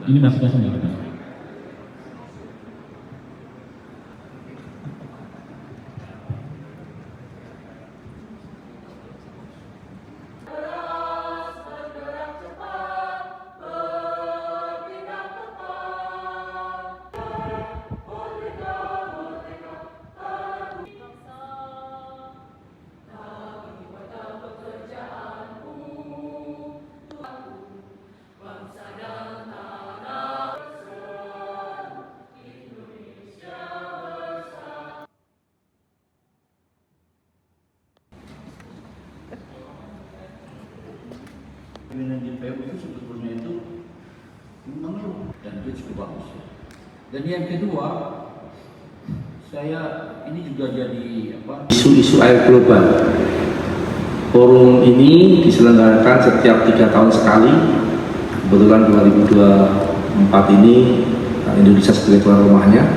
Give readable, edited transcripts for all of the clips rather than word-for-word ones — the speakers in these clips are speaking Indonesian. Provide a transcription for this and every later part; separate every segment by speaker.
Speaker 1: Ini masukan saya.
Speaker 2: Pimpinan di PU itu sebetulnya itu mengeluh dan itu cukup bagus. Dan yang kedua, saya ini juga jadi isu-isu air global. Forum ini diselenggarakan setiap 3 tahun sekali. Kebetulan 2024 ini Indonesia sebagai tuan rumahnya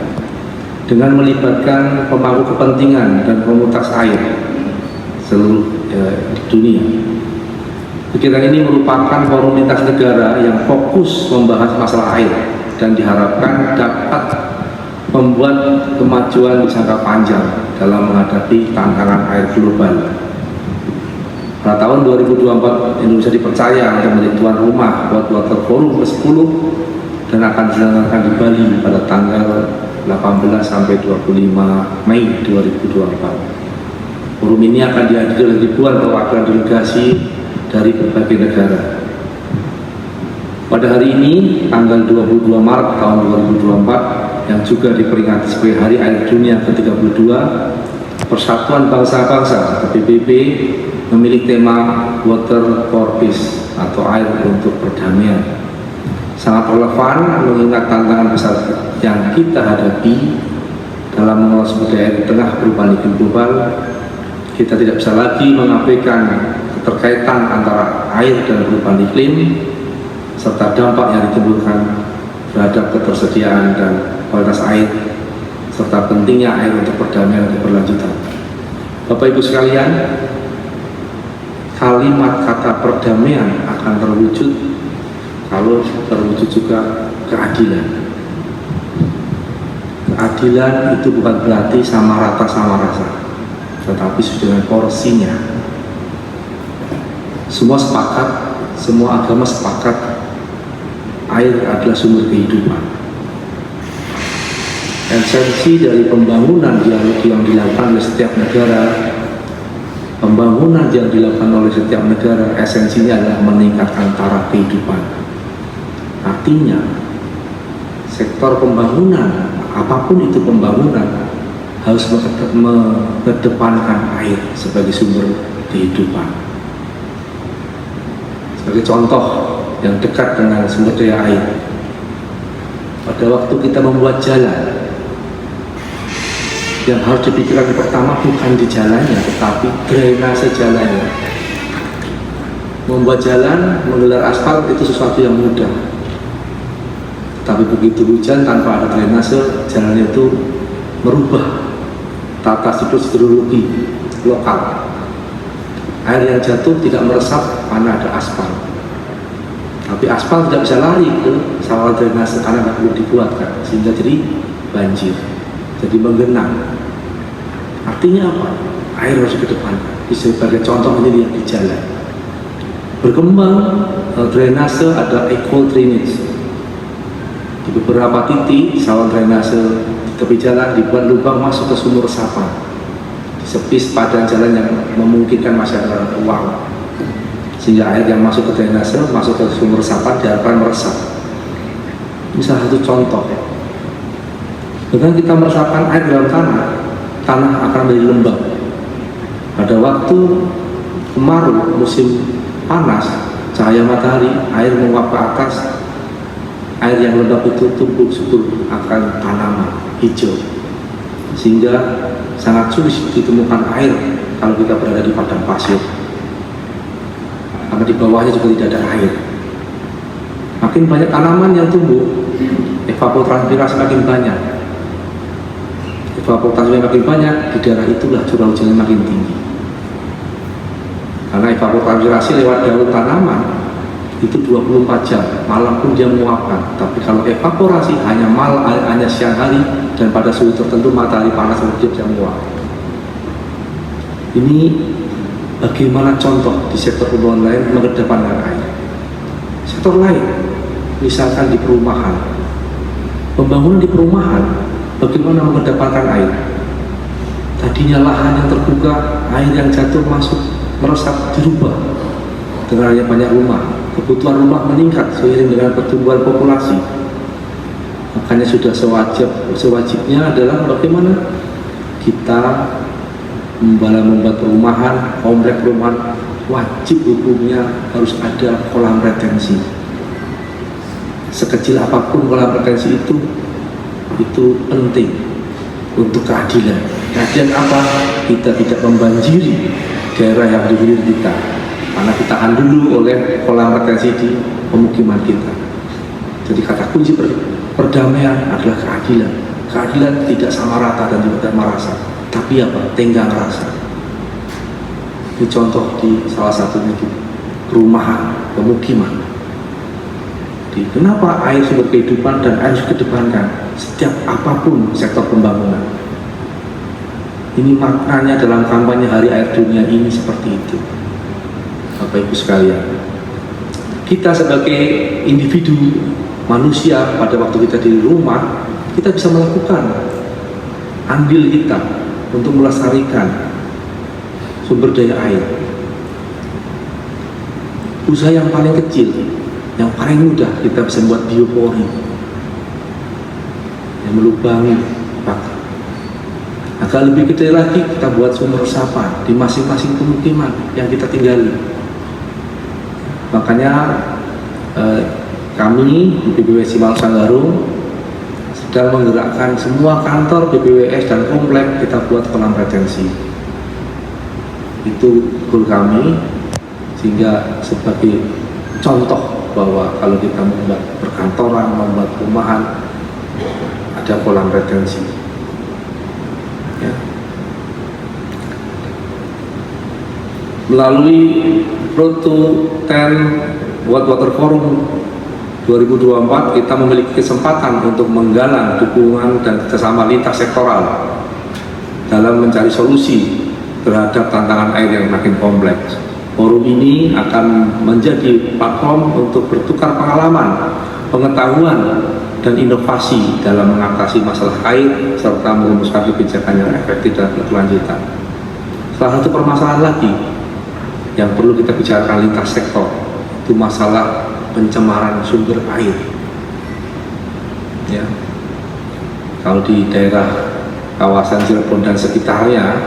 Speaker 2: dengan melibatkan pemangku kepentingan dan komunitas air seluruh di dunia. Kegiatan ini merupakan forum lintas negara yang fokus membahas masalah air dan diharapkan dapat membuat kemajuan jangka panjang dalam menghadapi tantangan air global. Pada tahun 2024 Indonesia dipercaya untuk menjadi tuan rumah World Water Forum ke-10 dan akan diselenggarakan di Bali pada tanggal 18 sampai 25 Mei 2024. Forum ini akan dihadiri oleh ribuan perwakilan delegasi dari berbagai negara. Pada hari ini, tanggal 22 Maret tahun 2024, yang juga diperingati sebagai Hari Air Dunia ke-32, Persatuan Bangsa-Bangsa atau PBB memiliki tema Water for Peace atau air untuk perdamaian. Sangat relevan mengingat tantangan besar yang kita hadapi dalam mengelola sumber daya air di tengah perubahan iklim global. Kita tidak bisa lagi mengabaikan keterkaitan antara air dan perubahan iklim serta dampak yang ditimbulkan terhadap ketersediaan dan kualitas air serta pentingnya air untuk perdamaian dan keberlanjutan. Bapak Ibu sekalian, kalimat kata perdamaian akan terwujud kalau terwujud juga keadilan. Keadilan itu bukan berarti sama rata sama rasa, tetapi dengan porsinya. Semua sepakat, semua agama sepakat air adalah sumber kehidupan. Esensi dari pembangunan yang dilakukan oleh setiap negara, esensinya adalah meningkatkan taraf kehidupan. Artinya, sektor pembangunan, apapun itu pembangunan, harus mengedepankan air sebagai sumber kehidupan. Sebagai contoh yang dekat dengan sumber daya air, pada waktu kita membuat jalan, yang harus dipikirkan pertama bukan di jalannya, tetapi drainase jalannya. Membuat jalan, menggelar aspal itu sesuatu yang mudah, tapi begitu hujan tanpa ada drainase, jalan itu merubah tata hidrologi lokal. Air yang jatuh tidak meresap karena ada aspal, tapi aspal tidak bisa lari ke saluran drainase karena tidak perlu dibuatkan, sehingga jadi banjir, jadi menggenang. Artinya apa? Air harus ke depan. Sebagai contoh ini yang di jalan berkembang drainase, ada equal drainage. Di beberapa titik saluran drainase di tepi jalan dibuat lubang masuk ke sumur resapan, sepi sepadan jalan yang memungkinkan masyarakat uang, sehingga air yang masuk ke drainase, masuk ke sumur resapan diharapkan meresap. Ini salah satu contoh. Dengan kita meresapkan air dalam tanah akan menjadi lembab. Pada waktu kemarau, musim panas, cahaya matahari, air menguap ke atas, air yang lembab itu tumbuh subur akan tanaman hijau, sehingga sangat sulit ditemukan air kalau kita berada di padang pasir, karena di bawahnya juga tidak ada air. Makin banyak tanaman yang tumbuh, evapotranspiran semakin banyak. Evapotranspiran makin banyak, di daerah itulah curah hujannya makin tinggi. Karena evapotranspirasi lewat daun tanaman,
Speaker 1: itu 24 jam, malam pun dia menguapkan. Tapi kalau evaporasi hanya siang hari dan pada suhu tertentu matahari panas dia bisa menguap. Ini bagaimana contoh di sektor pembangunan lain mengedepankan air. Sektor lain, misalkan di perumahan, pembangunan di perumahan bagaimana mengedepankan air. Tadinya lahan yang terbuka, air yang jatuh masuk meresap dirubah dengan adanya banyak rumah. Kebutuhan rumah meningkat seiring dengan pertumbuhan populasi. Makanya sudah sewajibnya adalah bagaimana kita membuat perumahan, komplek perumahan, wajib hukumnya harus ada kolam retensi. Sekecil apapun kolam retensi itu penting untuk keadilan. Keadilan apa? Kita tidak membanjiri daerah yang di kita, karena ditahan dulu oleh kolam retensi di pemukiman kita. Jadi kata kunci perdamaian adalah keadilan. Keadilan tidak sama rata dan tidak merasa, tapi apa? Tenggang rasa. Ini contoh di salah satunya di perumahan, pemukiman. Jadi, kenapa air sumber kehidupan dan air harus dikedepankan setiap apapun sektor pembangunan? Ini maknanya dalam kampanye Hari Air Dunia ini seperti itu. Bapak Ibu sekalian, kita sebagai individu manusia pada waktu kita di rumah, kita bisa melakukan andil kita untuk melestarikan sumber daya air. Usaha yang paling kecil, yang paling mudah, kita bisa membuat biopori yang melubangi bak. Agak lebih gede lagi, kita buat sumber resapan di masing-masing pemukiman yang kita tinggali. Makanya kami di BPWS Cimau Sanggarung sedang menggerakkan semua kantor BPWS dan komplek kita buat kolam retensi. Itu goal kami, sehingga sebagai contoh bahwa kalau kita membuat perkantoran, membuat perumahan, ada kolam retensi. Ya. Melalui Road to 10 World Water Forum 2024, kita memiliki kesempatan untuk menggalang dukungan dan kerjasama lintas sektoral dalam mencari solusi terhadap tantangan air yang makin kompleks. Forum ini akan menjadi platform untuk bertukar pengalaman, pengetahuan, dan inovasi dalam mengatasi masalah air serta merumuskan kebijakan yang efektif dan berkelanjutan. Salah satu permasalahan lagi yang perlu kita bicarakan lintas sektor itu masalah pencemaran sumber air. Ya, kalau di daerah kawasan Cirebon dan sekitarnya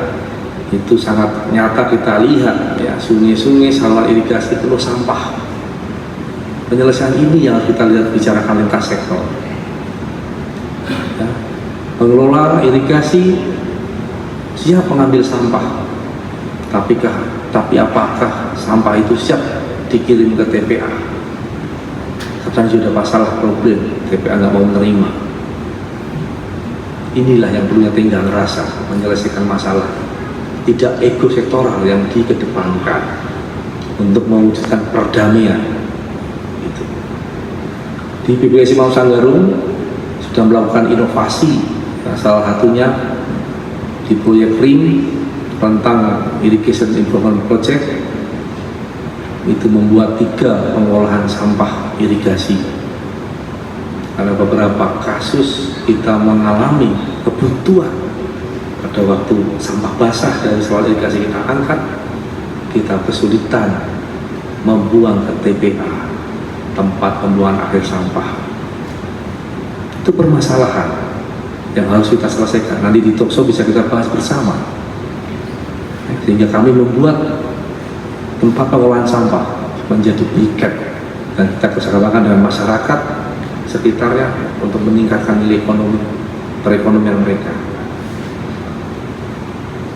Speaker 1: itu sangat nyata kita lihat, ya, sungai-sungai, saluran irigasi penuh sampah. Penyelesaian ini yang harus kita lihat bicarakan lintas sektor. Ya, pengelola irigasi siap mengambil sampah, tapi apakah sampah itu siap dikirim ke TPA? Kadang sudah masalah problem, TPA nggak mau menerima. Inilah yang perlunya tenggang rasa menyelesaikan masalah, tidak ego sektoral yang dikedepankan untuk mewujudkan perdamaian. Itu. Di BPWS Cimau Sanggarung sudah melakukan inovasi, nah, salah satunya di proyek RIM tentang Irrigation Improvement Project, itu membuat 3 pengolahan sampah irigasi. Karena beberapa kasus kita mengalami kebutuhan pada waktu sampah basah dari saluran irigasi kita angkat, kita kesulitan membuang ke TPA, tempat pembuangan akhir sampah. Itu permasalahan yang harus kita selesaikan. Nanti di talkshow bisa kita bahas bersama. Sehingga kami membuat tempat pengolahan sampah menjadi briket dan kita kerjasamakan dengan masyarakat sekitarnya untuk meningkatkan nilai ekonomi perekonomian mereka.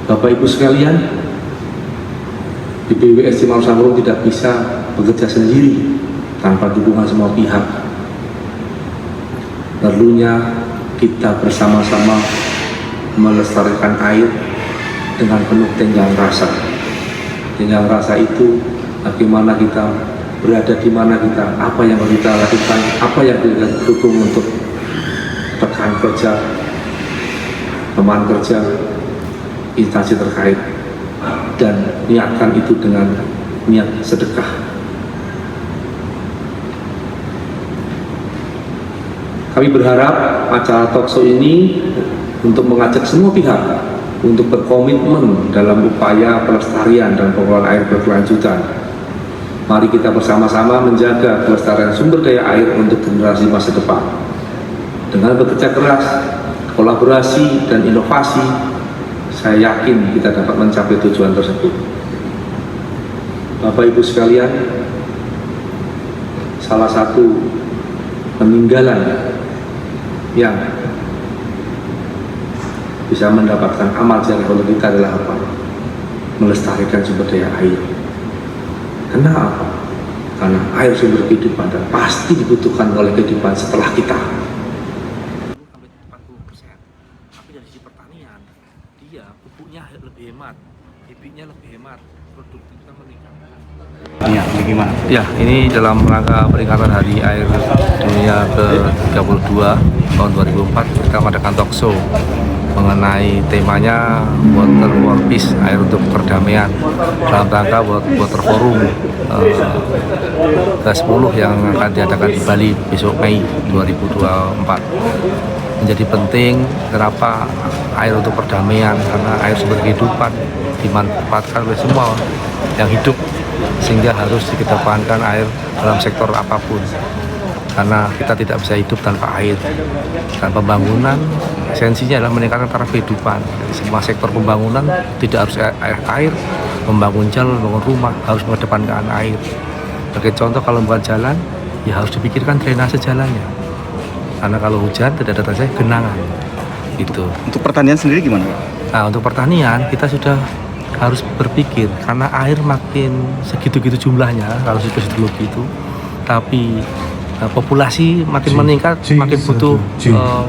Speaker 1: Bapak Ibu sekalian, BPWS Cimau Sanggarung tidak bisa bekerja sendiri tanpa dukungan semua pihak. Perlunya kita bersama-sama melestarikan air dengan penuh tenggang rasa. Tenggang rasa itu bagaimana kita berada di mana kita, apa yang kita lakukan, apa yang kita dukung untuk rekan kerja, teman kerja, instansi terkait, dan niatkan itu dengan niat sedekah. Kami berharap acara talkshow ini untuk mengajak semua pihak untuk berkomitmen dalam upaya pelestarian dan pengelolaan air berkelanjutan. Mari kita bersama-sama menjaga kelestarian sumber daya air untuk generasi masa depan. Dengan bekerja keras, kolaborasi, dan inovasi, saya yakin kita dapat mencapai tujuan tersebut. Bapak Ibu sekalian, salah satu peninggalan yang bisa mendapatkan amal jariah oleh kita adalah apa? Melestarikan sumber daya air. Kenapa? Karena air sumber kehidupan dan pasti dibutuhkan oleh kehidupan setelah kita. 40%. Tapi dari sisi pertanian, dia pupuknya lebih hemat, bibitnya lebih hemat, produktivitasnya meningkat.
Speaker 3: Ya, bagaimana?
Speaker 1: Ya, ini dalam rangka peringatan Hari Air Dunia ke-32 tahun 2004, kita mengadakan talkshow mengenai temanya Water for Peace, air untuk perdamaian, dalam rangka Water Forum ke-10 yang akan diadakan di Bali besok Mei 2024. Menjadi penting kenapa air untuk perdamaian, karena air sumber kehidupan dimanfaatkan oleh semua yang hidup, sehingga harus dikedepankan air dalam sektor apapun, karena kita tidak bisa hidup tanpa air. Dan pembangunan esensinya adalah meningkatkan taraf kehidupan. Jadi semua sektor pembangunan tidak harus air, membangun jalan, membangun rumah harus mengedepankan air. Sebagai contoh, kalau membuat jalan ya harus dipikirkan drainase jalannya, karena kalau hujan tidak ada drainase, genangan gitu.
Speaker 3: Untuk pertanian sendiri gimana?
Speaker 1: Nah, untuk pertanian kita sudah harus berpikir, karena air makin segitu-gitu jumlahnya kalau hidrologi itu, tapi populasi makin meningkat, makin butuh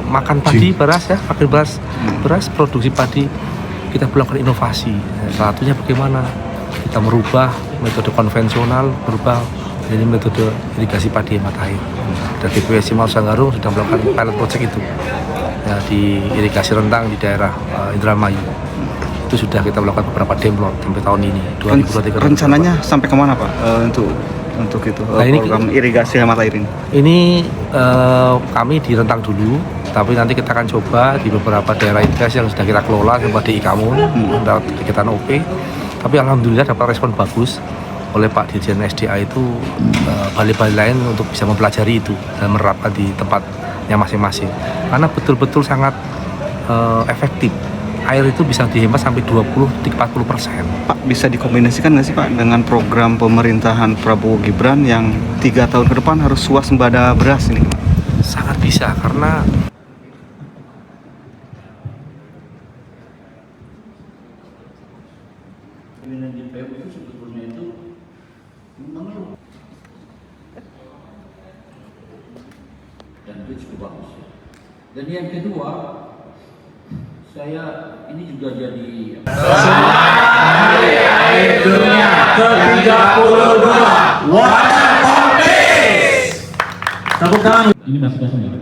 Speaker 1: makan padi, beras ya, makin beras, produksi padi. Kita melakukan inovasi. Salah satunya bagaimana kita merubah metode konvensional, berubah jadi metode irigasi padi hemat air. Dan DPWSI Marosanggarung sudah melakukan pilot project itu ya, di irigasi rentang di daerah Indramayu. Itu sudah kita melakukan beberapa demplot sampai tahun ini 2023.
Speaker 3: Rencananya sampai kemana Pak untuk itu program irigasi hemat air ini?
Speaker 1: Ini kami di rentang dulu, tapi nanti kita akan coba di beberapa daerah irigasi yang sudah kita kelola seperti Ikamun, kegiatan OP. Tapi alhamdulillah dapat respon bagus oleh Pak Dirjen SDA itu, bali-bali lain untuk bisa mempelajari itu dan menerapkan di tempatnya masing-masing, karena betul-betul sangat efektif. Air itu bisa dihemat sampai 20-40%.
Speaker 3: Pak, bisa dikombinasikan nggak sih Pak dengan program pemerintahan Prabowo Gibran yang 3 tahun ke depan harus swasembada beras ini?
Speaker 1: Sangat bisa, karena
Speaker 2: Pimpinan di PU itu sebetulnya itu mengeluh dan itu cukup bagus. Dan yang kedua, saya ini juga jadi
Speaker 4: Hari Air Dunia ke-32 Water for Peace. Tepuk tangan.
Speaker 5: Ini masih kosong ya?